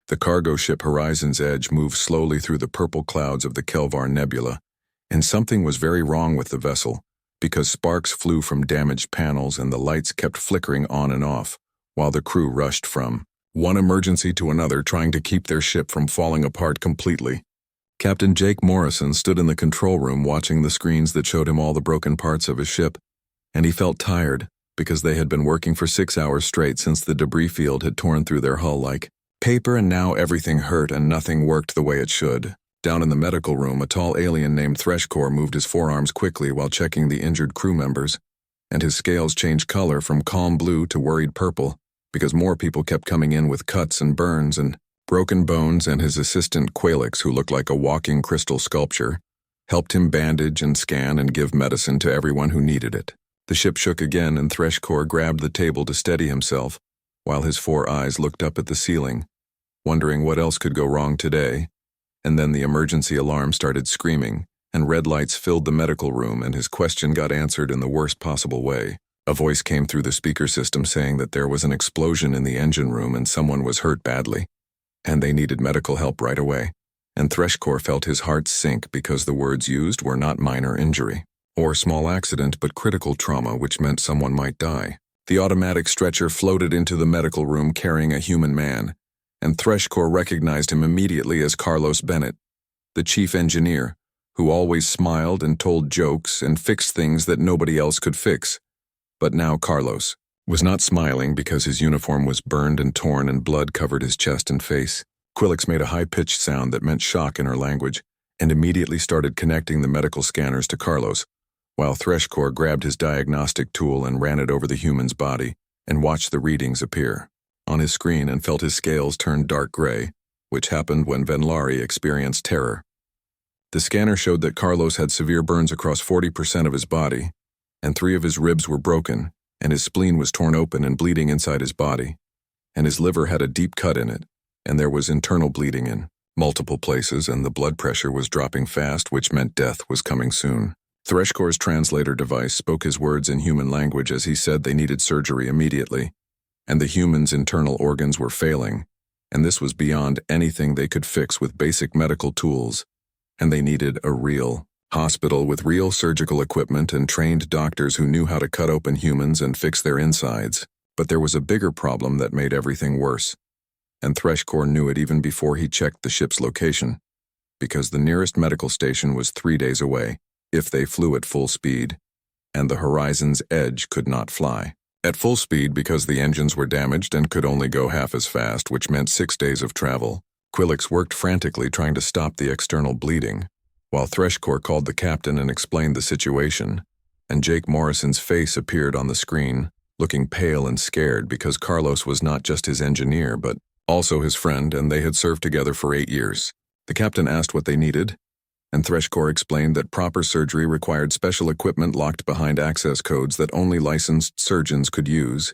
The cargo ship Horizon's Edge moved slowly through the purple clouds of the Kelvar Nebula, and something was very wrong with the vessel, because sparks flew from damaged panels and the lights kept flickering on and off, while the crew rushed from one emergency to another trying to keep their ship from falling apart completely. Captain Jake Morrison stood in the control room watching the screens that showed him all the broken parts of his ship, and he felt tired because they had been working for 6 hours straight since the debris field had torn through their hull like paper, and now everything hurt and nothing worked the way it should. Down in the medical room, a tall alien named Threshcore moved his forearms quickly while checking the injured crew members, and his scales changed color from calm blue to worried purple because more people kept coming in with cuts and burns and broken bones, and his assistant Qualix, who looked like a walking crystal sculpture, helped him bandage and scan and give medicine to everyone who needed it. The ship shook again and Threshcore grabbed the table to steady himself, while his 4 eyes looked up at the ceiling, wondering what else could go wrong today. And then the emergency alarm started screaming, and red lights filled the medical room, and his question got answered in the worst possible way. A voice came through the speaker system saying that there was an explosion in the engine room and someone was hurt badly, and they needed medical help right away. And Threshcore felt his heart sink because the words used were not minor injury or small accident, but critical trauma, which meant someone might die. The automatic stretcher floated into the medical room carrying a human man, and Threshcore recognized him immediately as Carlos Bennett, the chief engineer, who always smiled and told jokes and fixed things that nobody else could fix. But now Carlos was not smiling because his uniform was burned and torn and blood covered his chest and face. Quilix made a high-pitched sound that meant shock in her language and immediately started connecting the medical scanners to Carlos, while Threshcore grabbed his diagnostic tool and ran it over the human's body and watched the readings appear on his screen and felt his scales turn dark gray, which happened when Venlari experienced terror. The scanner showed that Carlos had severe burns across 40% of his body, and 3 of his ribs were broken, and his spleen was torn open and bleeding inside his body, and his liver had a deep cut in it, and there was internal bleeding in multiple places, and the blood pressure was dropping fast, which meant death was coming soon. Threshcore's translator device spoke his words in human language as he said they needed surgery immediately, and the human's internal organs were failing, and this was beyond anything they could fix with basic medical tools, and they needed a real hospital with real surgical equipment and trained doctors who knew how to cut open humans and fix their insides. But there was a bigger problem that made everything worse, and Threshcore knew it even before he checked the ship's location, because the nearest medical station was 3 days away, if they flew at full speed, and the Horizon's Edge could not fly at full speed because the engines were damaged and could only go half as fast, which meant 6 days of travel. Quilix worked frantically trying to stop the external bleeding, while Threshcore called the captain and explained the situation, and Jake Morrison's face appeared on the screen, looking pale and scared because Carlos was not just his engineer but also his friend, and they had served together for 8 years. The captain asked what they needed, and Threshcore explained that proper surgery required special equipment locked behind access codes that only licensed surgeons could use,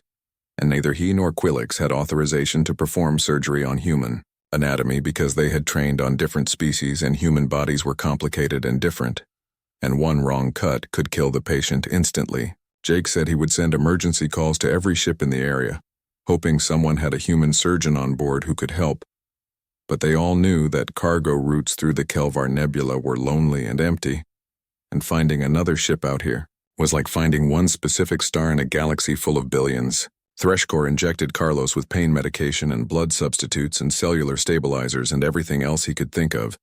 and neither he nor Quilix had authorization to perform surgery on human anatomy because they had trained on different species and human bodies were complicated and different, and one wrong cut could kill the patient instantly. Jake said he would send emergency calls to every ship in the area, hoping someone had a human surgeon on board who could help. But they all knew that cargo routes through the Kelvar Nebula were lonely and empty, and finding another ship out here was like finding one specific star in a galaxy full of billions. Threshcore injected Carlos with pain medication and blood substitutes and cellular stabilizers and everything else he could think of,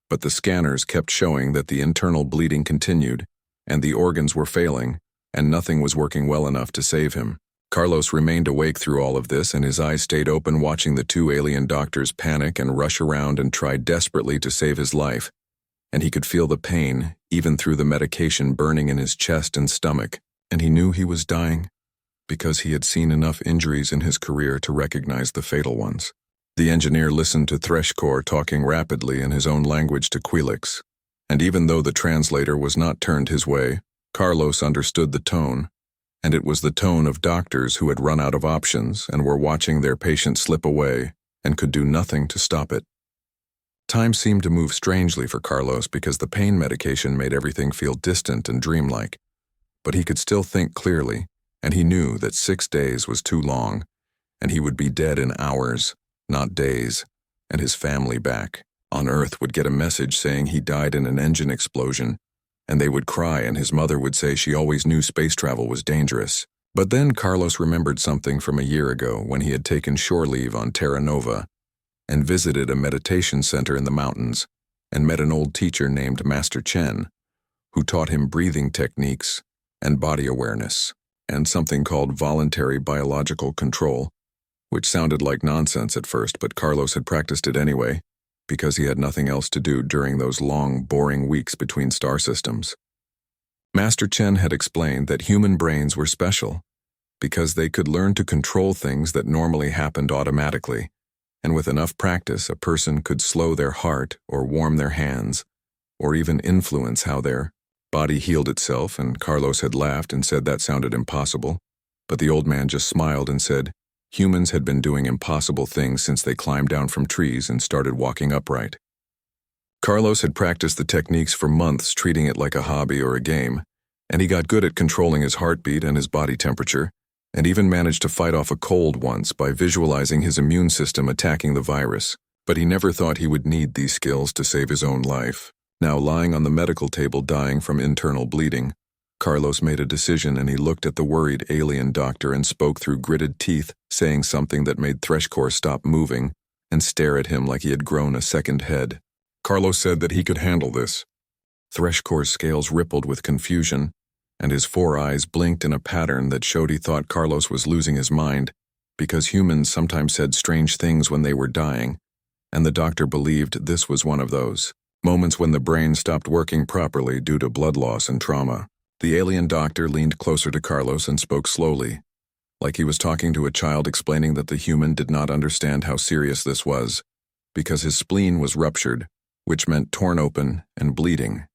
but the scanners kept showing that the internal bleeding continued, and the organs were failing, and nothing was working well enough to save him. Carlos remained awake through all of this, and his eyes stayed open watching the 2 alien doctors panic and rush around and try desperately to save his life, and he could feel the pain, even through the medication burning in his chest and stomach, and he knew he was dying, because he had seen enough injuries in his career to recognize the fatal ones. The engineer listened to Threshcore talking rapidly in his own language to Quilix, and even though the translator was not turned his way, Carlos understood the tone, and it was the tone of doctors who had run out of options and were watching their patient slip away and could do nothing to stop it. Time seemed to move strangely for Carlos because the pain medication made everything feel distant and dreamlike, but he could still think clearly, and he knew that 6 days was too long, and he would be dead in hours, not days. and his family back. On Earth would get a message saying he died in an engine explosion, and they would cry, and his mother would say she always knew space travel was dangerous. But then Carlos remembered something from a year ago when he had taken shore leave on Terra Nova and visited a meditation center in the mountains and met an old teacher named Master Chen, who taught him breathing techniques and body awareness and something called voluntary biological control, which sounded like nonsense at first, but Carlos had practiced it anyway because he had nothing else to do during those long, boring weeks between star systems. Master Chen had explained that human brains were special because they could learn to control things that normally happened automatically, and with enough practice, a person could slow their heart or warm their hands, or even influence how their body healed itself, and Carlos had laughed and said that sounded impossible, but the old man just smiled and said humans had been doing impossible things since they climbed down from trees and started walking upright. Carlos had practiced the techniques for months, treating it like a hobby or a game, and he got good at controlling his heartbeat and his body temperature, and even managed to fight off a cold once by visualizing his immune system attacking the virus. But he never thought he would need these skills to save his own life. Now, lying on the medical table dying from internal bleeding, Carlos made a decision, and he looked at the worried alien doctor and spoke through gritted teeth, saying something that made Threshcore stop moving and stare at him like he had grown a second head. Carlos said that he could handle this. Threshcore's scales rippled with confusion, and his 4 eyes blinked in a pattern that showed he thought Carlos was losing his mind, because humans sometimes said strange things when they were dying, and the doctor believed this was one of those moments when the brain stopped working properly due to blood loss and trauma. The alien doctor leaned closer to Carlos and spoke slowly, like he was talking to a child, explaining that the human did not understand how serious this was, because his spleen was ruptured, which meant torn open and bleeding,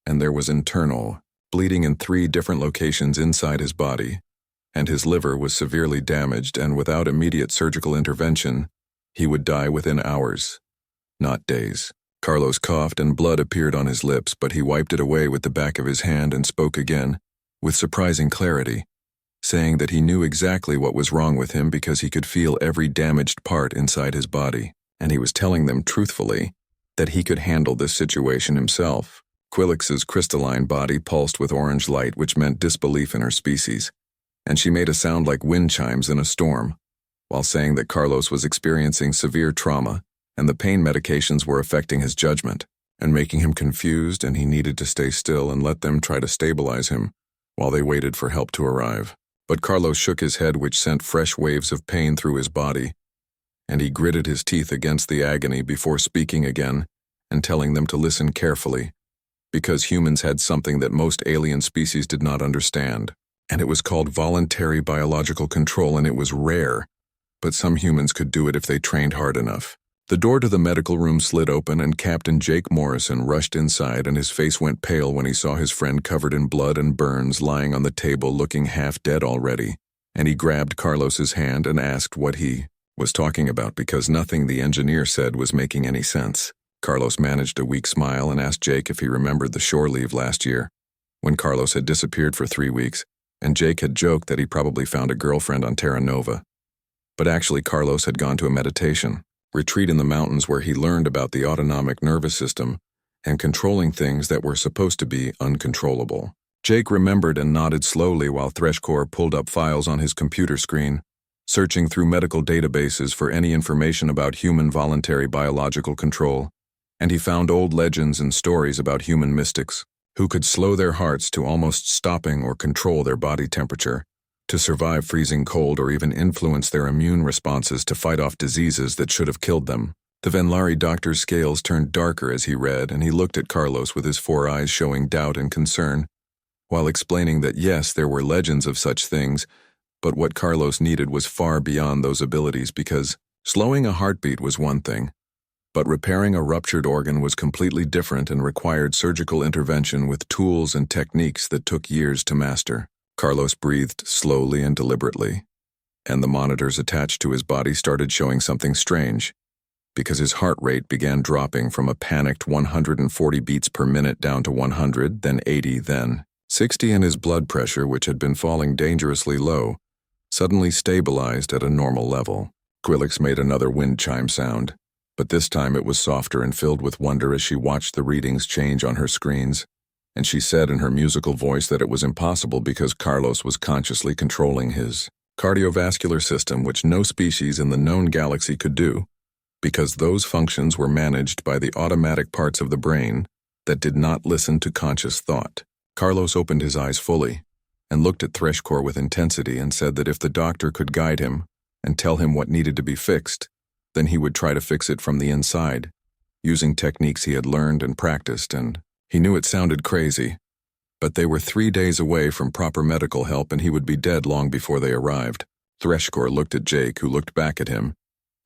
and there was internal bleeding in 3 different locations inside his body, and his liver was severely damaged, and without immediate surgical intervention, he would die within hours, not days. Carlos coughed and blood appeared on his lips, but he wiped it away with the back of his hand and spoke again, with surprising clarity, saying that he knew exactly what was wrong with him because he could feel every damaged part inside his body, and he was telling them truthfully that he could handle this situation himself. Quillix's crystalline body pulsed with orange light, which meant disbelief in her species, and she made a sound like wind chimes in a storm, while saying that Carlos was experiencing severe trauma and the pain medications were affecting his judgment and making him confused, and he needed to stay still and let them try to stabilize him while they waited for help to arrive. But Carlos shook his head, which sent fresh waves of pain through his body, and he gritted his teeth against the agony before speaking again and telling them to listen carefully, because humans had something that most alien species did not understand, and it was called voluntary biological control, and it was rare, but some humans could do it if they trained hard enough. The door to the medical room slid open, and Captain Jake Morrison rushed inside, and his face went pale when he saw his friend covered in blood and burns lying on the table looking half dead already, and he grabbed Carlos's hand and asked what he was talking about, because nothing the engineer said was making any sense. Carlos managed a weak smile and asked Jake if he remembered the shore leave last year, when Carlos had disappeared for 3 weeks, and Jake had joked that he probably found a girlfriend on Terra Nova. But actually Carlos had gone to a meditation retreat in the mountains where he learned about the autonomic nervous system and controlling things that were supposed to be uncontrollable. Jake remembered and nodded slowly while Threshcore pulled up files on his computer screen, searching through medical databases for any information about human voluntary biological control, and he found old legends and stories about human mystics who could slow their hearts to almost stopping or control their body temperature to survive freezing cold, or even influence their immune responses to fight off diseases that should have killed them. The Venlari doctor's scales turned darker as he read, and he looked at Carlos with his 4 eyes showing doubt and concern, while explaining that yes, there were legends of such things, but what Carlos needed was far beyond those abilities, because slowing a heartbeat was one thing, but repairing a ruptured organ was completely different and required surgical intervention with tools and techniques that took years to master. Carlos breathed slowly and deliberately, and the monitors attached to his body started showing something strange, because his heart rate began dropping from a panicked 140 beats per minute down to 100, then 80, then 60, and his blood pressure, which had been falling dangerously low, suddenly stabilized at a normal level. Quillix made another wind chime sound, But this time it was softer and filled with wonder as she watched the readings change on her screens, and she said in her musical voice that it was impossible because Carlos was consciously controlling his cardiovascular system, which no species in the known galaxy could do, because those functions were managed by the automatic parts of the brain that did not listen to conscious thought. Carlos opened his eyes fully and looked at Threshcore with intensity and said that if the doctor could guide him and tell him what needed to be fixed, then he would try to fix it from the inside, using techniques he had learned and practiced, and he knew it sounded crazy, but they were 3 days away from proper medical help and he would be dead long before they arrived. Threshcore looked at Jake, who looked back at him,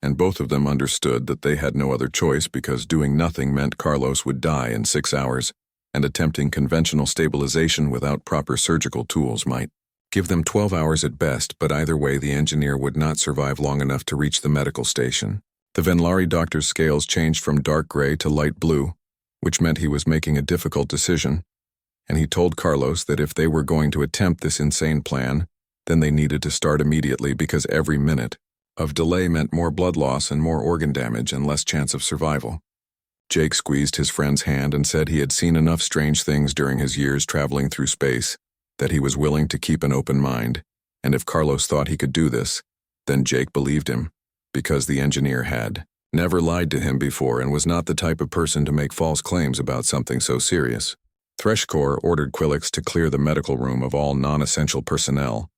and both of them understood that they had no other choice because doing nothing meant Carlos would die in 6 hours, and attempting conventional stabilization without proper surgical tools might give them 12 hours at best, but either way the engineer would not survive long enough to reach the medical station. The Venlari doctor's scales changed from dark gray to light blue, which meant he was making a difficult decision, and he told Carlos that if they were going to attempt this insane plan, then they needed to start immediately because every minute of delay meant more blood loss and more organ damage and less chance of survival. Jake squeezed his friend's hand and said he had seen enough strange things during his years traveling through space that he was willing to keep an open mind, and if Carlos thought he could do this, then Jake believed him, because the engineer had never lied to him before and was not the type of person to make false claims about something so serious. Threshcore ordered Quillix to clear the medical room of all non-essential personnel,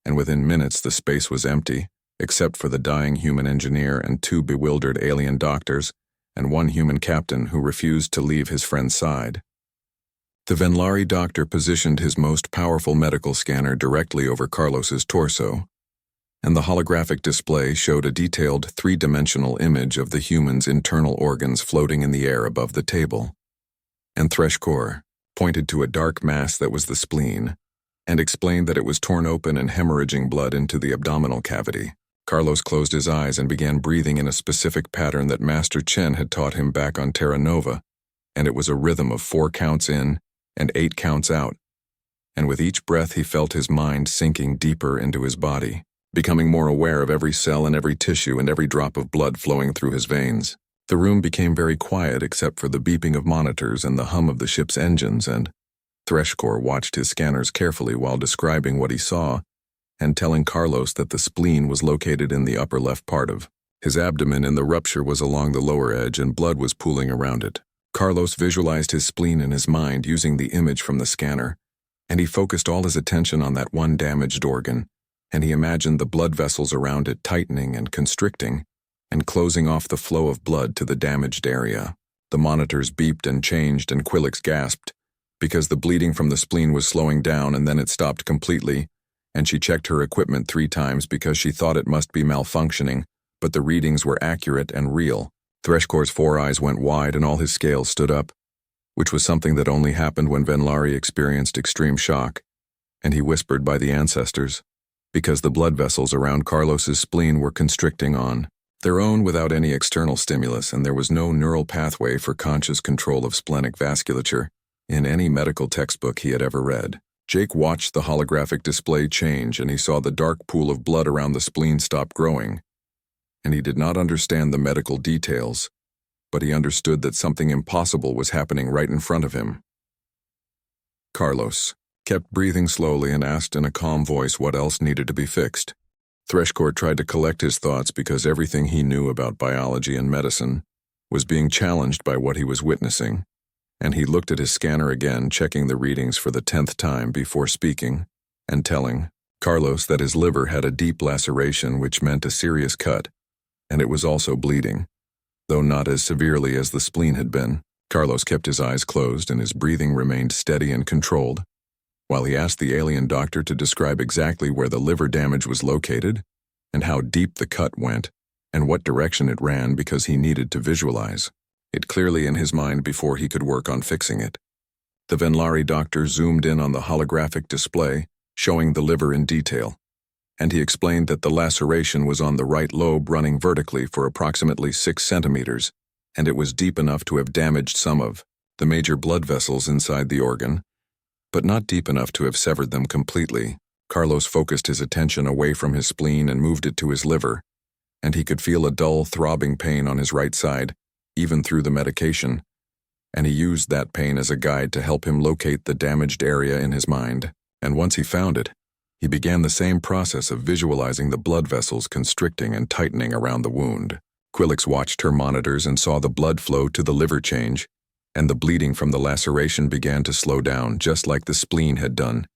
and within minutes the space was empty, except for the dying human engineer and 2 bewildered alien doctors, and 1 human captain who refused to leave his friend's side. The Venlari doctor positioned his most powerful medical scanner directly over Carlos's torso, and the holographic display showed a detailed 3-dimensional image of the human's internal organs floating in the air above the table. And Threshcore pointed to a dark mass that was the spleen, and explained that it was torn open and hemorrhaging blood into the abdominal cavity. Carlos closed his eyes and began breathing in a specific pattern that Master Chen had taught him back on Terra Nova, and it was a rhythm of 4 counts in and 8 counts out, and with each breath he felt his mind sinking deeper into his body, becoming more aware of every cell and every tissue and every drop of blood flowing through his veins. The room became very quiet except for the beeping of monitors and the hum of the ship's engines, and Threshcore watched his scanners carefully while describing what he saw and telling Carlos that the spleen was located in the upper left part of his abdomen and the rupture was along the lower edge and blood was pooling around it. Carlos visualized his spleen in his mind using the image from the scanner, and he focused all his attention on that one damaged organ, and he imagined the blood vessels around it tightening and constricting and closing off the flow of blood to the damaged area. The monitors beeped and changed and Quillix gasped because the bleeding from the spleen was slowing down and then it stopped completely, and she checked her equipment 3 times because she thought it must be malfunctioning, but the readings were accurate and real. Threshcore's 4 eyes went wide and all his scales stood up, which was something that only happened when Venlari experienced extreme shock, and he whispered by the ancestors, because the blood vessels around Carlos's spleen were constricting on their own without any external stimulus, and there was no neural pathway for conscious control of splenic vasculature in any medical textbook he had ever read. Jake watched the holographic display change and he saw the dark pool of blood around the spleen stop growing, and he did not understand the medical details, but he understood that something impossible was happening right in front of him. Carlos kept breathing slowly and asked in a calm voice what else needed to be fixed. Threshcore tried to collect his thoughts because everything he knew about biology and medicine was being challenged by what he was witnessing, and he looked at his scanner again, checking the readings for the 10th time before speaking and telling Carlos that his liver had a deep laceration, which meant a serious cut, and it was also bleeding, though not as severely as the spleen had been. Carlos kept his eyes closed and his breathing remained steady and controlled, while he asked the alien doctor to describe exactly where the liver damage was located and how deep the cut went and what direction it ran because he needed to visualize it clearly in his mind before he could work on fixing it. The Venlari doctor zoomed in on the holographic display, showing the liver in detail, and he explained that the laceration was on the right lobe running vertically for approximately 6 centimeters, and it was deep enough to have damaged some of the major blood vessels inside the organ, but not deep enough to have severed them completely. Carlos focused his attention away from his spleen and moved it to his liver, and he could feel a dull, throbbing pain on his right side, even through the medication, and he used that pain as a guide to help him locate the damaged area in his mind. And once he found it, he began the same process of visualizing the blood vessels constricting and tightening around the wound. Quillix watched her monitors and saw the blood flow to the liver change, and the bleeding from the laceration began to slow down, just like the spleen had done.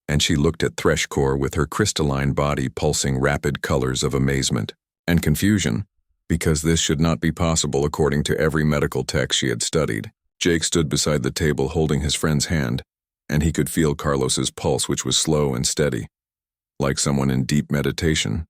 And she looked at Threshcore with her crystalline body pulsing rapid colors of amazement and confusion, because this should not be possible according to every medical text she had studied. Jake stood beside the table holding his friend's hand, and he could feel Carlos's pulse, which was slow and steady, like someone in deep meditation,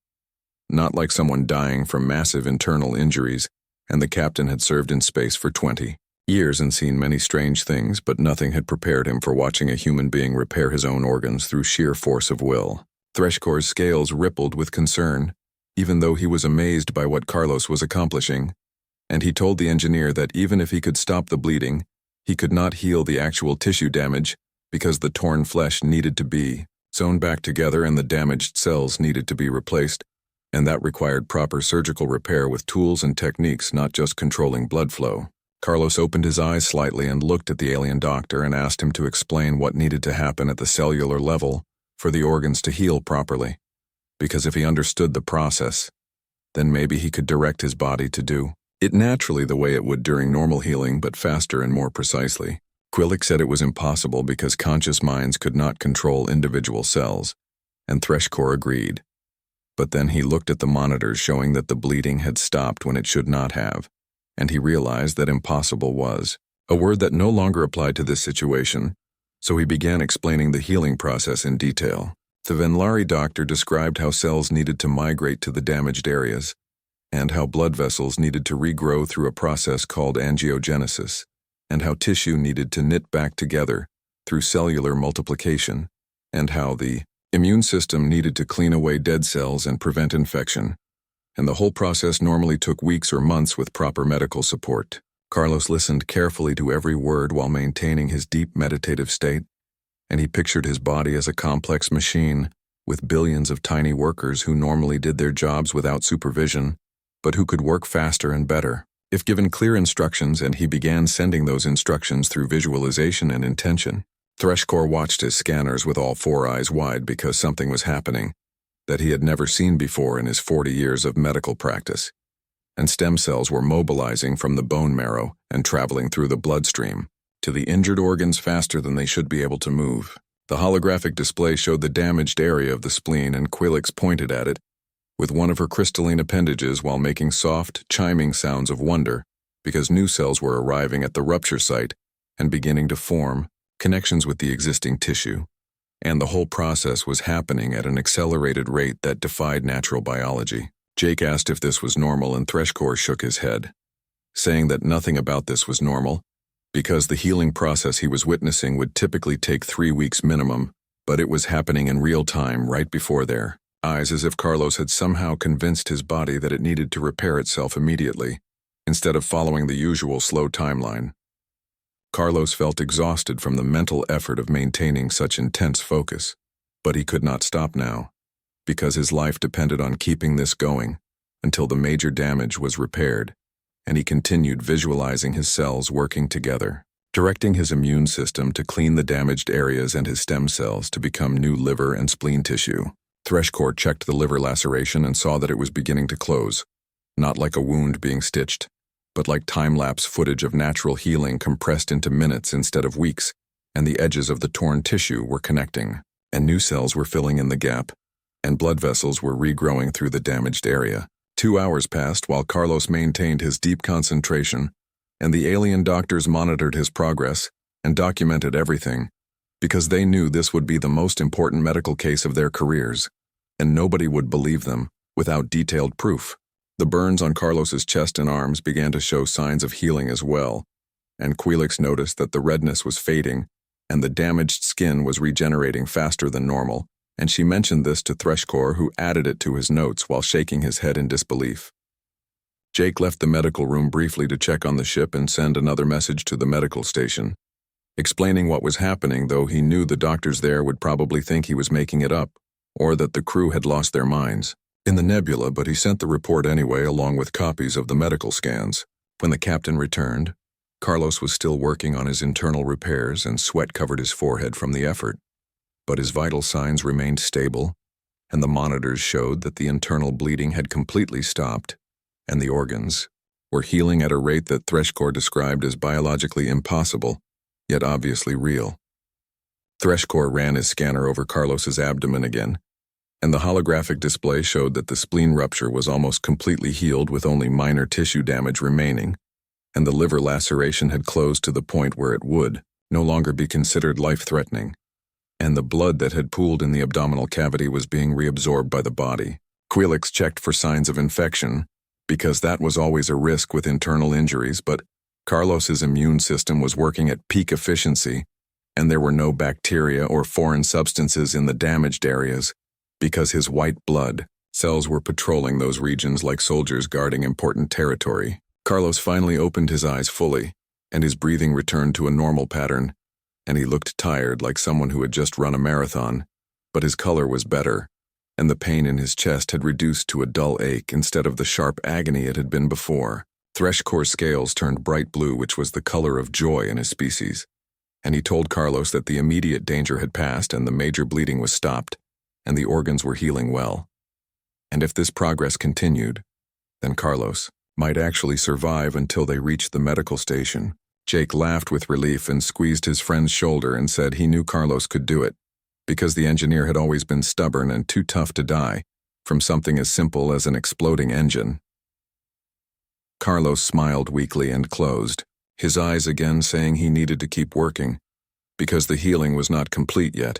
not like someone dying from massive internal injuries, and the captain had served in space for 20 years and seen many strange things, but nothing had prepared him for watching a human being repair his own organs through sheer force of will. Threshcore's scales rippled with concern, even though he was amazed by what Carlos was accomplishing, and he told the engineer that even if he could stop the bleeding, he could not heal the actual tissue damage because the torn flesh needed to be sewn back together and the damaged cells needed to be replaced, and that required proper surgical repair with tools and techniques, not just controlling blood flow. Carlos opened his eyes slightly and looked at the alien doctor and asked him to explain what needed to happen at the cellular level for the organs to heal properly, because if he understood the process, then maybe he could direct his body to do it naturally the way it would during normal healing, but faster and more precisely. Quillix said it was impossible because conscious minds could not control individual cells, and Threshcore agreed. But then he looked at the monitors showing that the bleeding had stopped when it should not have, and he realized that impossible was a word that no longer applied to this situation, so he began explaining the healing process in detail. The Venlari doctor described how cells needed to migrate to the damaged areas, and how blood vessels needed to regrow through a process called angiogenesis, and how tissue needed to knit back together through cellular multiplication, and how the immune system needed to clean away dead cells and prevent infection, and the whole process normally took weeks or months with proper medical support. Carlos listened carefully to every word while maintaining his deep meditative state, and he pictured his body as a complex machine with billions of tiny workers who normally did their jobs without supervision, but who could work faster and better if given clear instructions, and he began sending those instructions through visualization and intention. Threshcore watched his scanners with all four eyes wide because something was happening that he had never seen before in his 40 years of medical practice, and stem cells were mobilizing from the bone marrow and traveling through the bloodstream to the injured organs faster than they should be able to move. The holographic display showed the damaged area of the spleen, and Quillix pointed at it with one of her crystalline appendages while making soft, chiming sounds of wonder, because new cells were arriving at the rupture site and beginning to form connections with the existing tissue, and the whole process was happening at an accelerated rate that defied natural biology. Jake asked if this was normal, and Threshcore shook his head, saying that nothing about this was normal, because the healing process he was witnessing would typically take 3 weeks minimum, but it was happening in real time right before their eyes, as if Carlos had somehow convinced his body that it needed to repair itself immediately, instead of following the usual slow timeline. Carlos felt exhausted from the mental effort of maintaining such intense focus, but he could not stop now, because his life depended on keeping this going until the major damage was repaired, and he continued visualizing his cells working together, directing his immune system to clean the damaged areas and his stem cells to become new liver and spleen tissue. Threshcore checked the liver laceration and saw that it was beginning to close, not like a wound being stitched, but like time-lapse footage of natural healing compressed into minutes instead of weeks, and the edges of the torn tissue were connecting, and new cells were filling in the gap, and blood vessels were regrowing through the damaged area. 2 hours passed while Carlos maintained his deep concentration, and the alien doctors monitored his progress and documented everything, because they knew this would be the most important medical case of their careers, and nobody would believe them without detailed proof. The burns on Carlos's chest and arms began to show signs of healing as well, and Quillix noticed that the redness was fading and the damaged skin was regenerating faster than normal, and she mentioned this to Threshcore, who added it to his notes while shaking his head in disbelief. Jake left the medical room briefly to check on the ship and send another message to the medical station, explaining what was happening, though he knew the doctors there would probably think he was making it up, or that the crew had lost their minds. in the nebula, but he sent the report anyway along with copies of the medical scans. When the captain returned, Carlos was still working on his internal repairs and sweat covered his forehead from the effort. But his vital signs remained stable, and the monitors showed that the internal bleeding had completely stopped, and the organs were healing at a rate that Threshcore described as biologically impossible, yet obviously real. Threshcore ran his scanner over Carlos's abdomen again, and the holographic display showed that the spleen rupture was almost completely healed with only minor tissue damage remaining, and the liver laceration had closed to the point where it would no longer be considered life-threatening, and the blood that had pooled in the abdominal cavity was being reabsorbed by the body. Quelix checked for signs of infection, because that was always a risk with internal injuries, but Carlos's immune system was working at peak efficiency, and there were no bacteria or foreign substances in the damaged areas, because his white blood cells were patrolling those regions like soldiers guarding important territory. Carlos finally opened his eyes fully, and his breathing returned to a normal pattern, and he looked tired like someone who had just run a marathon, but his color was better, and the pain in his chest had reduced to a dull ache instead of the sharp agony it had been before. Threshcore's scales turned bright blue, which was the color of joy in his species, and he told Carlos that the immediate danger had passed and the major bleeding was stopped, and the organs were healing well. And if this progress continued, then Carlos might actually survive until they reached the medical station. Jake laughed with relief and squeezed his friend's shoulder and said he knew Carlos could do it, because the engineer had always been stubborn and too tough to die from something as simple as an exploding engine. Carlos smiled weakly and closed, his eyes again saying he needed to keep working, because the healing was not complete yet,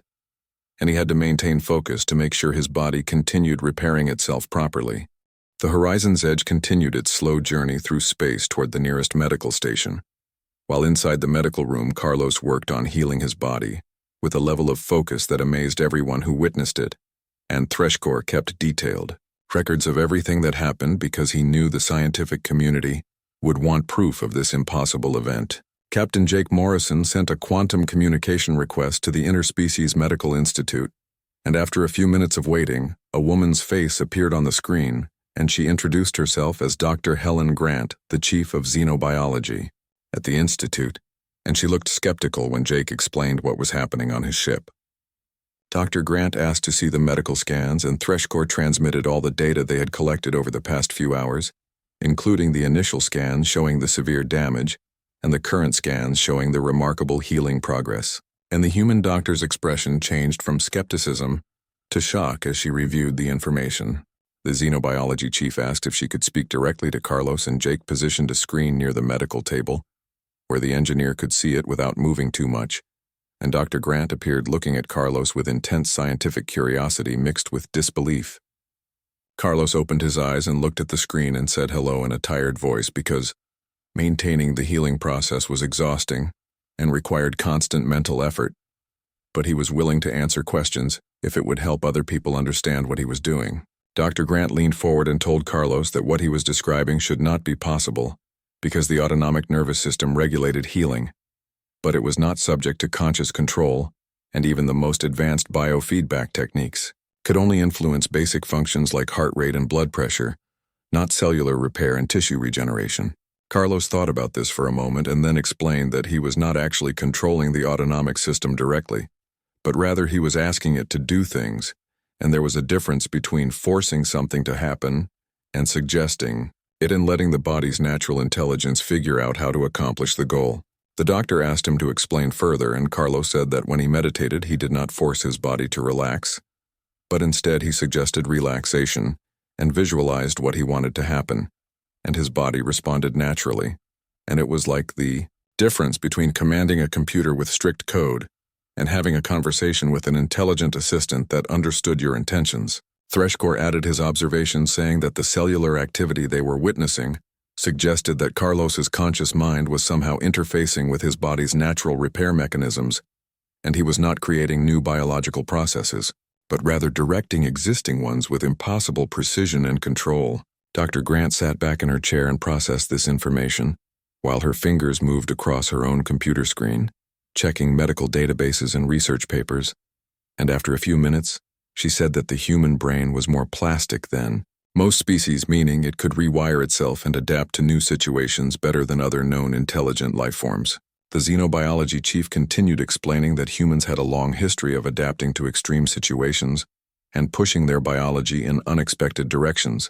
and he had to maintain focus to make sure his body continued repairing itself properly. The Horizon's Edge continued its slow journey through space toward the nearest medical station. While inside the medical room, Carlos worked on healing his body, with a level of focus that amazed everyone who witnessed it, and Threshcore kept detailed records of everything that happened because he knew the scientific community would want proof of this impossible event. Captain Jake Morrison sent a quantum communication request to the Interspecies Medical Institute, and after a few minutes of waiting, a woman's face appeared on the screen, and she introduced herself as Dr. Helen Grant, the chief of xenobiology at the Institute, and she looked skeptical when Jake explained what was happening on his ship. Dr. Grant asked to see the medical scans, and Threshcore transmitted all the data they had collected over the past few hours, including the initial scans showing the severe damage, and the current scans showing the remarkable healing progress. And the human doctor's expression changed from skepticism to shock as she reviewed the information. The xenobiology chief asked if she could speak directly to Carlos, and Jake positioned a screen near the medical table, where the engineer could see it without moving too much, and Dr. Grant appeared looking at Carlos with intense scientific curiosity mixed with disbelief. Carlos opened his eyes and looked at the screen and said hello in a tired voice because maintaining the healing process was exhausting and required constant mental effort, but he was willing to answer questions if it would help other people understand what he was doing. Dr. Grant leaned forward and told Carlos that what he was describing should not be possible because the autonomic nervous system regulated healing, but it was not subject to conscious control, and even the most advanced biofeedback techniques could only influence basic functions like heart rate and blood pressure, not cellular repair and tissue regeneration. Carlos thought about this for a moment and then explained that he was not actually controlling the autonomic system directly, but rather he was asking it to do things, and there was a difference between forcing something to happen and suggesting it and letting the body's natural intelligence figure out how to accomplish the goal. The doctor asked him to explain further, and Carlos said that when he meditated, he did not force his body to relax, but instead he suggested relaxation and visualized what he wanted to happen, and his body responded naturally, and it was like the difference between commanding a computer with strict code and having a conversation with an intelligent assistant that understood your intentions. Threshcore added his observation, saying that the cellular activity they were witnessing suggested that Carlos's conscious mind was somehow interfacing with his body's natural repair mechanisms, and he was not creating new biological processes, but rather directing existing ones with impossible precision and control. Dr. Grant sat back in her chair and processed this information, while her fingers moved across her own computer screen, checking medical databases and research papers, and after a few minutes, She said that the human brain was more plastic than most species, meaning it could rewire itself and adapt to new situations better than other known intelligent life forms. The xenobiology chief continued explaining that humans had a long history of adapting to extreme situations and pushing their biology in unexpected directions.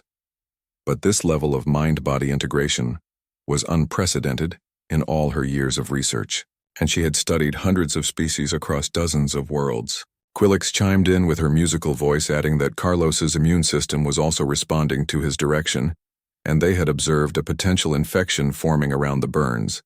But this level of mind-body integration was unprecedented in all her years of research, and she had studied hundreds of species across dozens of worlds. Quillix chimed in with her musical voice, adding that Carlos's immune system was also responding to his direction, and they had observed a potential infection forming around the burns.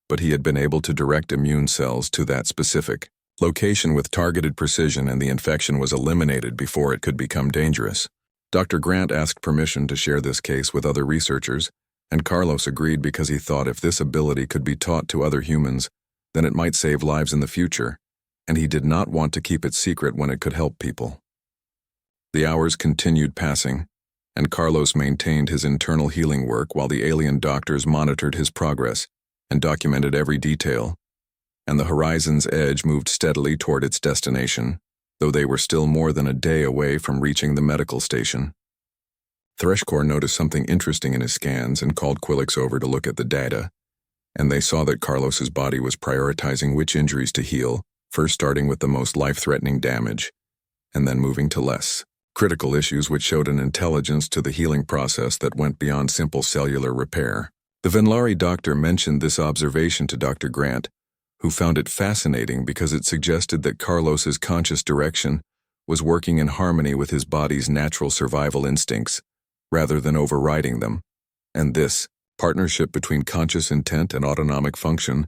But he had been able to direct immune cells to that specific location with targeted precision, and the infection was eliminated before it could become dangerous. Dr. Grant asked permission to share this case with other researchers, and Carlos agreed because he thought if this ability could be taught to other humans, then it might save lives in the future, and he did not want to keep it secret when it could help people. The hours continued passing, and Carlos maintained his internal healing work while the alien doctors monitored his progress and documented every detail, and the horizon's edge moved steadily toward its destination, though they were still more than a day away from reaching the medical station. Threshcore noticed something interesting in his scans and called Quillix over to look at the data, and they saw that Carlos's body was prioritizing which injuries to heal, first starting with the most life-threatening damage, and then moving to less critical issues, which showed an intelligence to the healing process that went beyond simple cellular repair. The Venlari doctor mentioned this observation to Dr. Grant, who found it fascinating because it suggested that Carlos's conscious direction was working in harmony with his body's natural survival instincts, rather than overriding them, and this partnership between conscious intent and autonomic function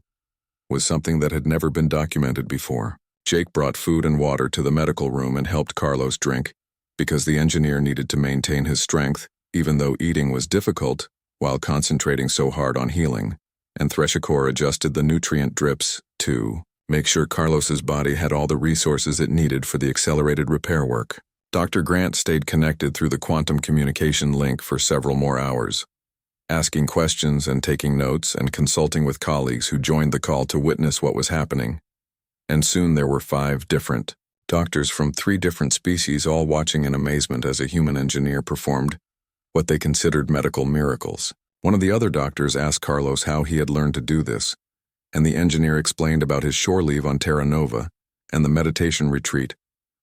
was something that had never been documented before. Jake brought food and water to the medical room and helped Carlos drink, because the engineer needed to maintain his strength, even though eating was difficult, while concentrating so hard on healing, and Threshcore adjusted the nutrient drips to make sure Carlos's body had all the resources it needed for the accelerated repair work. Dr. Grant stayed connected through the quantum communication link for several more hours, asking questions and taking notes and consulting with colleagues who joined the call to witness what was happening. And soon there were 5 different doctors from 3 different species all watching in amazement as a human engineer performed what they considered medical miracles. One of the other doctors asked Carlos how he had learned to do this, and the engineer explained about his shore leave on Terra Nova and the meditation retreat,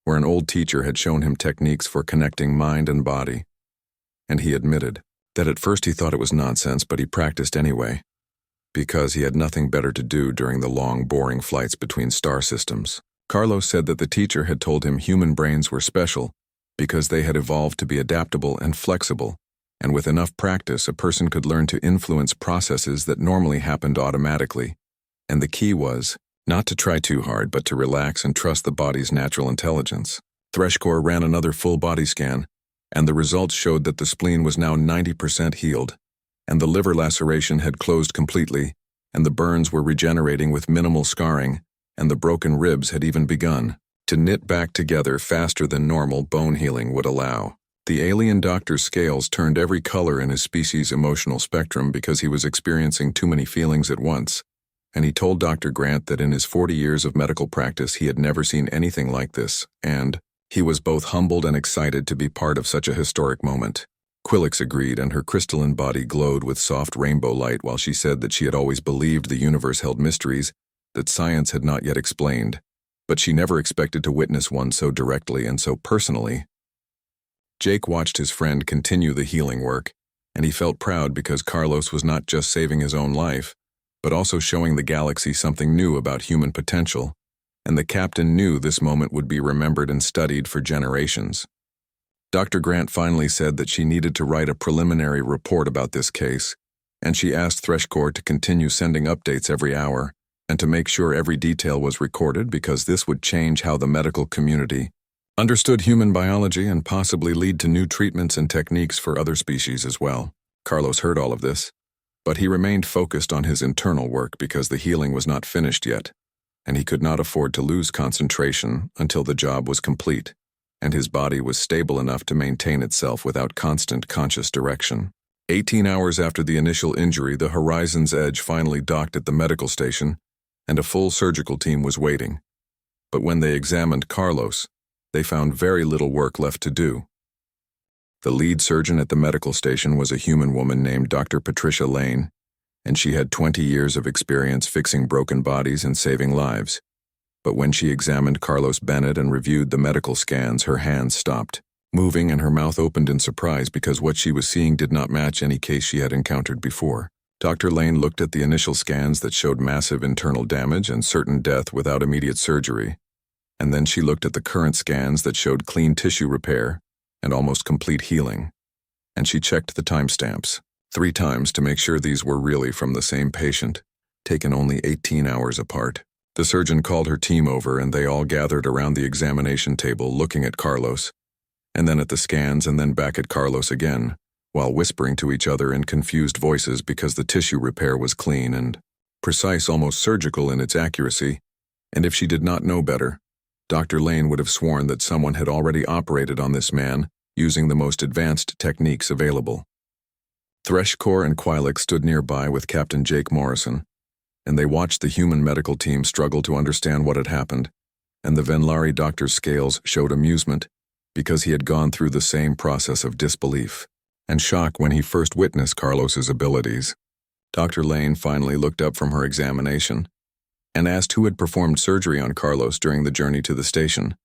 where an old teacher had shown him techniques for connecting mind and body. And he admitted that at first he thought it was nonsense, but he practiced anyway, because he had nothing better to do during the long, boring flights between star systems. Carlos said that the teacher had told him human brains were special because they had evolved to be adaptable and flexible, and with enough practice, a person could learn to influence processes that normally happened automatically. And the key was not to try too hard, but to relax and trust the body's natural intelligence. Threshcore ran another full body scan, and the results showed that the spleen was now 90% healed, and the liver laceration had closed completely, and the burns were regenerating with minimal scarring, and the broken ribs had even begun to knit back together faster than normal bone healing would allow. The alien doctor's scales turned every color in his species' emotional spectrum because he was experiencing too many feelings at once, and he told Dr. Grant that in his 40 years of medical practice he had never seen anything like this, and he was both humbled and excited to be part of such a historic moment. Quillix agreed, and her crystalline body glowed with soft rainbow light while she said that she had always believed the universe held mysteries that science had not yet explained, but she never expected to witness one so directly and so personally. Jake watched his friend continue the healing work, and he felt proud because Carlos was not just saving his own life, but also showing the galaxy something new about human potential, and the captain knew this moment would be remembered and studied for generations. Dr. Grant finally said that she needed to write a preliminary report about this case, and she asked Threshcore to continue sending updates every hour, and to make sure every detail was recorded because this would change how the medical community understood human biology and possibly lead to new treatments and techniques for other species as well. Carlos heard all of this, but he remained focused on his internal work because the healing was not finished yet, and he could not afford to lose concentration until the job was complete, and his body was stable enough to maintain itself without constant conscious direction. 18 hours after the initial injury, the Horizon's Edge finally docked at the medical station, and a full surgical team was waiting. But when they examined Carlos, they found very little work left to do. The lead surgeon at the medical station was a human woman named Dr. Patricia Lane, and she had 20 years of experience fixing broken bodies and saving lives. But when she examined Carlos Bennett and reviewed the medical scans, her hands stopped moving and her mouth opened in surprise because what she was seeing did not match any case she had encountered before. Dr. Lane looked at the initial scans that showed massive internal damage and certain death without immediate surgery, and then she looked at the current scans that showed clean tissue repair and almost complete healing, and she checked the timestamps 3 times to make sure these were really from the same patient, taken only 18 hours apart. The surgeon called her team over and they all gathered around the examination table looking at Carlos, and then at the scans and then back at Carlos again, while whispering to each other in confused voices because the tissue repair was clean and precise, almost surgical in its accuracy, and if she did not know better, Dr. Lane would have sworn that someone had already operated on this man using the most advanced techniques available. Threshcore and Quilix stood nearby with Captain Jake Morrison, and they watched the human medical team struggle to understand what had happened, and the Venlari doctor's scales showed amusement because he had gone through the same process of disbelief and shock when he first witnessed Carlos's abilities. Dr. Lane finally looked up from her examination and asked who had performed surgery on Carlos during the journey to the station,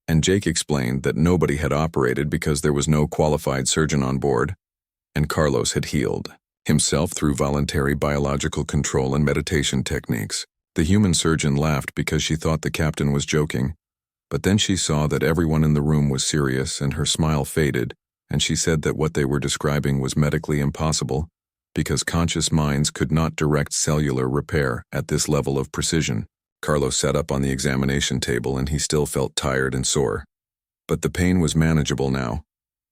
and Jake explained that nobody had operated because there was no qualified surgeon on board, and Carlos had healed himself through voluntary biological control and meditation techniques. The human surgeon laughed because she thought the captain was joking, but then she saw that everyone in the room was serious and her smile faded, and she said that what they were describing was medically impossible because conscious minds could not direct cellular repair at this level of precision. Carlos sat up on the examination table and he still felt tired and sore. But the pain was manageable now,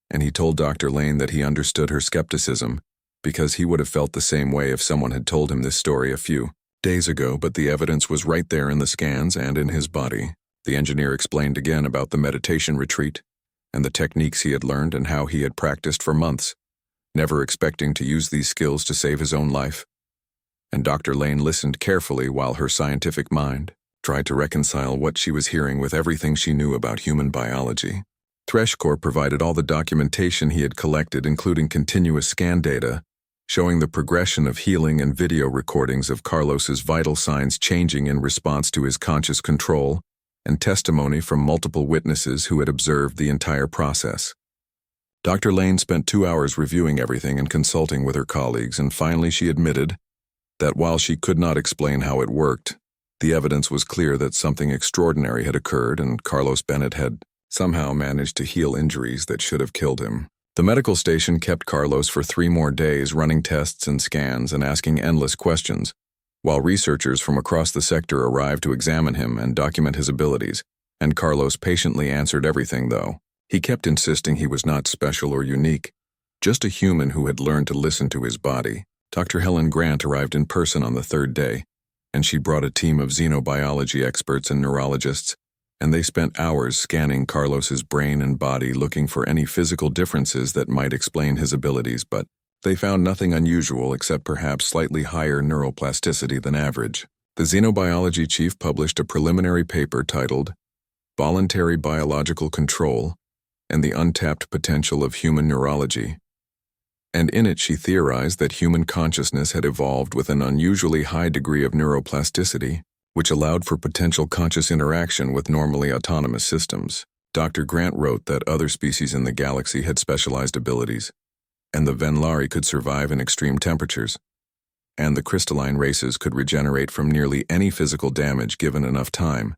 and he told Dr. Lane that he understood her skepticism because he would have felt the same way if someone had told him this story a few days ago, but the evidence was right there in the scans and in his body. The engineer explained again about the meditation retreat and the techniques he had learned and how he had practiced for months, never expecting to use these skills to save his own life. And Dr. Lane listened carefully while her scientific mind tried to reconcile what she was hearing with everything she knew about human biology. Threshcore provided all the documentation he had collected, including continuous scan data, showing the progression of healing and video recordings of Carlos's vital signs changing in response to his conscious control, and testimony from multiple witnesses who had observed the entire process. Dr. Lane spent 2 hours reviewing everything and consulting with her colleagues, and finally she admitted that while she could not explain how it worked, the evidence was clear that something extraordinary had occurred and Carlos Bennett had somehow managed to heal injuries that should have killed him. The medical station kept Carlos for 3 more days, running tests and scans and asking endless questions, while researchers from across the sector arrived to examine him and document his abilities, and Carlos patiently answered everything, though. He kept insisting he was not special or unique, just a human who had learned to listen to his body. Dr. Helen Grant arrived in person on the 3rd day, and she brought a team of xenobiology experts and neurologists, and they spent hours scanning Carlos's brain and body looking for any physical differences that might explain his abilities, but they found nothing unusual except perhaps slightly higher neuroplasticity than average. The xenobiology chief published a preliminary paper titled Voluntary Biological Control and the Untapped Potential of Human Neurology, and in it she theorized that human consciousness had evolved with an unusually high degree of neuroplasticity, which allowed for potential conscious interaction with normally autonomous systems. Dr. Grant wrote that other species in the galaxy had specialized abilities, and the Venlari could survive in extreme temperatures, and the crystalline races could regenerate from nearly any physical damage given enough time.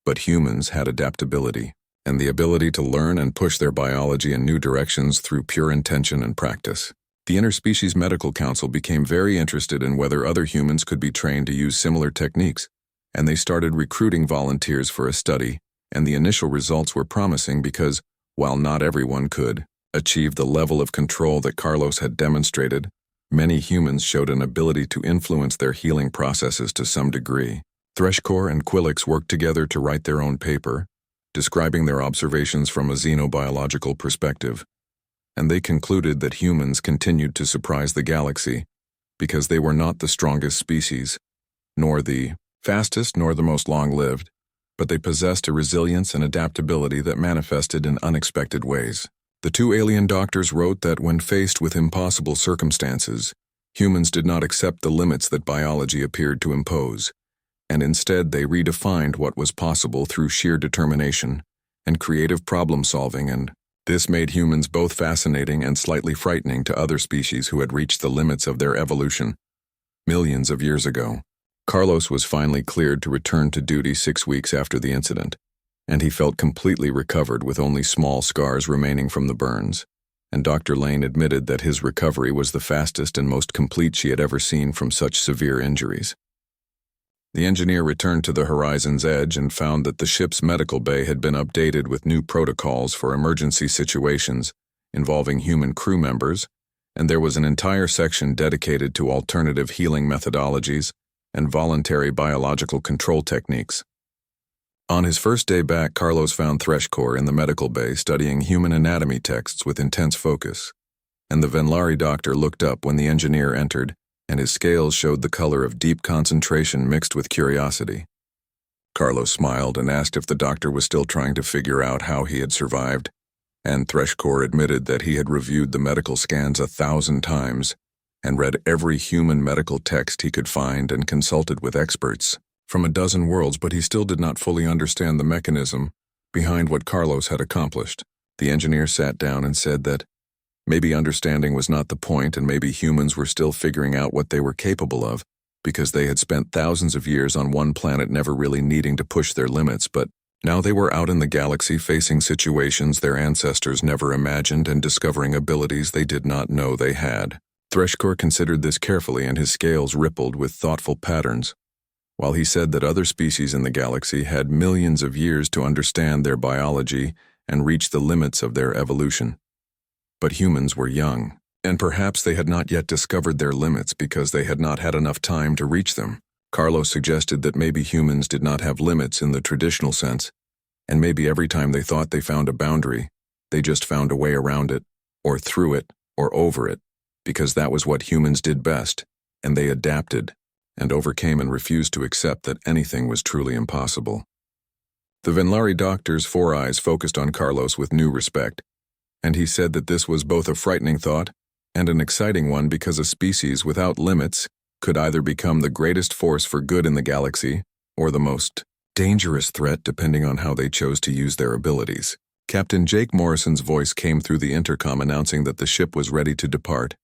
But humans had adaptability, and the ability to learn and push their biology in new directions through pure intention and practice. The Interspecies Medical Council became very interested in whether other humans could be trained to use similar techniques, and they started recruiting volunteers for a study, and the initial results were promising because, while not everyone could achieve the level of control that Carlos had demonstrated, many humans showed an ability to influence their healing processes to some degree. Threshcore and Quilix worked together to write their own paper, describing their observations from a xenobiological perspective, and they concluded that humans continued to surprise the galaxy because they were not the strongest species, nor the fastest, nor the most long-lived, but they possessed a resilience and adaptability that manifested in unexpected ways. The two alien doctors wrote that when faced with impossible circumstances, humans did not accept the limits that biology appeared to impose, and instead they redefined what was possible through sheer determination and creative problem-solving, and this made humans both fascinating and slightly frightening to other species who had reached the limits of their evolution. Millions of years ago, Carlos was finally cleared to return to duty 6 weeks after the incident, and he felt completely recovered with only small scars remaining from the burns, and Dr. Lane admitted that his recovery was the fastest and most complete she had ever seen from such severe injuries. The engineer returned to the horizon's edge and found that the ship's medical bay had been updated with new protocols for emergency situations involving human crew members, and there was an entire section dedicated to alternative healing methodologies and voluntary biological control techniques. On his first day back, Carlos found Threscore in the medical bay studying human anatomy texts with intense focus, and the Venlari doctor looked up when the engineer entered, and his scales showed the color of deep concentration mixed with curiosity. Carlos smiled and asked if the doctor was still trying to figure out how he had survived, and Threscore admitted that he had reviewed the medical scans 1,000 times and read every human medical text he could find and consulted with experts from a dozen worlds, but he still did not fully understand the mechanism behind what Carlos had accomplished. The engineer sat down and said that maybe understanding was not the point, and maybe humans were still figuring out what they were capable of, because they had spent thousands of years on one planet never really needing to push their limits, but now they were out in the galaxy facing situations their ancestors never imagined and discovering abilities they did not know they had. Threscore considered this carefully, and his scales rippled with thoughtful patterns, while he said that other species in the galaxy had millions of years to understand their biology and reach the limits of their evolution. But humans were young, and perhaps they had not yet discovered their limits because they had not had enough time to reach them. Carlos suggested that maybe humans did not have limits in the traditional sense, and maybe every time they thought they found a boundary, they just found a way around it, or through it, or over it, because that was what humans did best, and they adapted and overcame and refused to accept that anything was truly impossible. The Venlari doctor's 4 eyes focused on Carlos with new respect, and he said that this was both a frightening thought and an exciting one, because a species without limits could either become the greatest force for good in the galaxy or the most dangerous threat, depending on how they chose to use their abilities. Captain Jake Morrison's voice came through the intercom announcing that the ship was ready to depart,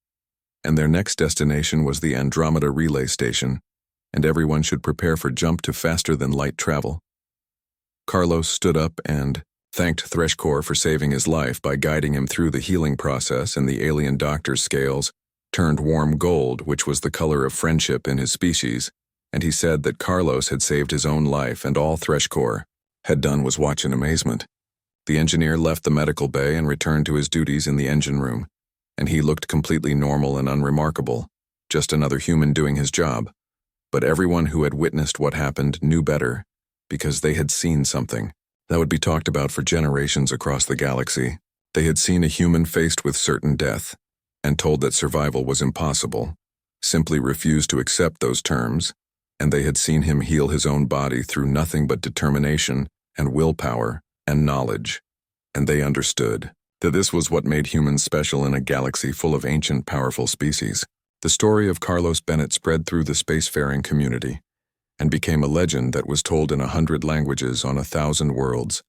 and their next destination was the Andromeda Relay Station, and everyone should prepare for jump to faster-than-light travel. Carlos stood up and thanked Threscore for saving his life by guiding him through the healing process, and the alien doctor's scales turned warm gold, which was the color of friendship in his species, and he said that Carlos had saved his own life, and all Threscore had done was watch in amazement. The engineer left the medical bay and returned to his duties in the engine room, and he looked completely normal and unremarkable, just another human doing his job. But everyone who had witnessed what happened knew better, because they had seen something that would be talked about for generations across the galaxy. They had seen a human faced with certain death, and told that survival was impossible, simply refused to accept those terms, and they had seen him heal his own body through nothing but determination and willpower and knowledge, and they understood that this was what made humans special in a galaxy full of ancient, powerful species. The story of Carlos Bennett spread through the spacefaring community and became a legend that was told in 100 languages on 1,000 worlds,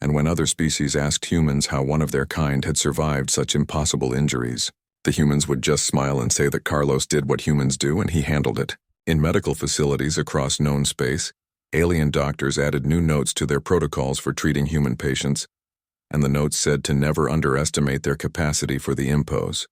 and when other species asked humans how one of their kind had survived such impossible injuries, the humans would just smile and say that Carlos did what humans do and he handled it. In medical facilities across known space, alien doctors added new notes to their protocols for treating human patients, and the notes said to never underestimate their capacity for the impose.